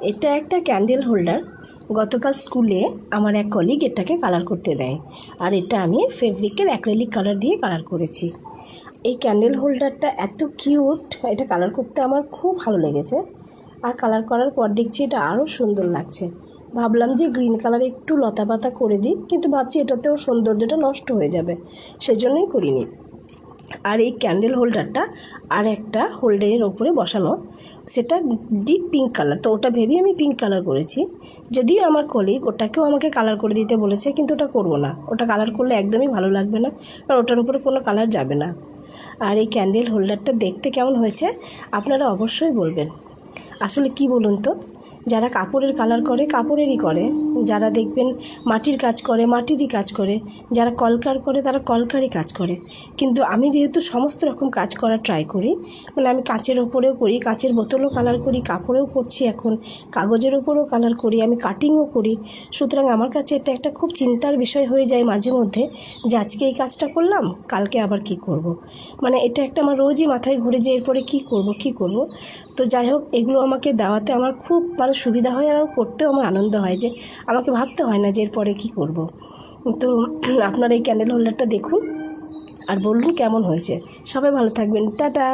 এটা একটা candle holder. গতকাল স্কুলে আমার এক কলিগ এটাকে কালার করতে দেয়, আর এটা আমি ফেব্রিকের অ্যাক্রিলিক কালার দিয়ে কালার করেছি। এই ক্যান্ডেল হোল্ডারটা এত কিউট, এটা কালার করতে আমার খুব ভালো লেগেছে। আর কালার করার পর দেখছি এটা আরও সুন্দর লাগছে। ভাবলাম যে গ্রিন কালার একটু লতা পাতা করে দিই, কিন্তু ভাবছি এটাতেও সৌন্দর্যটা নষ্ট হয়ে যাবে, সেজন্যই করিনি। আর এই ক্যান্ডেল হোল্ডারটা আর একটা হোল্ডারের ওপরে বসানো, সেটা ডিপ পিঙ্ক কালার, তো ওটা ভেবেই আমি পিঙ্ক কালার করেছি। যদিও আমার কলিগ ওটাকেও আমাকে কালার করে দিতে বলেছে, কিন্তু ওটা করবো না। ওটা কালার করলে একদমই ভালো লাগবে না, কারণ ওটার উপরে কোনো কালার যাবে না। আর এই ক্যান্ডেল হোল্ডারটা দেখতে কেমন হয়েছে আপনারা অবশ্যই বলবেন। আসলে কি বলুন তো, যারা কাপড়ের কালার করে কাপড়েরই করে, যারা দেখবেন মাটির কাজ করে মাটিরই কাজ করে, যারা কলকার করে তারা কলকারই কাজ করে। কিন্তু আমি যেহেতু সমস্ত রকম কাজ করার ট্রাই করি, মানে আমি কাচের ওপরেও করি, কাচের বোতলও কালার করি, কাপড়েও করছি, এখন কাগজের ওপরেও কালার করি, আমি কাটিংও করি। সুতরাং আমার কাছে এটা একটা খুব চিন্তার বিষয় হয়ে যায় মাঝে মধ্যে, যে আজকে এই কাজটা করলাম, কালকে আবার কি করব। মানে এটা একটা আমার রোজই মাথায় ঘুরে যে এরপরে কী করব। তো যাই হোক, এগুলো আমাকে দেওয়াতে আমার খুব সুবিধা হয়, আর করতেও আমার আনন্দ হয়, যে আমাকে ভাবতে হয় না যে এরপরে কী করব। তো আপনারা এই ক্যান্ডেল হোল্ডারটা দেখুন আর বলুন কেমন হয়েছে। সবাই ভালো থাকবেন, টাটা।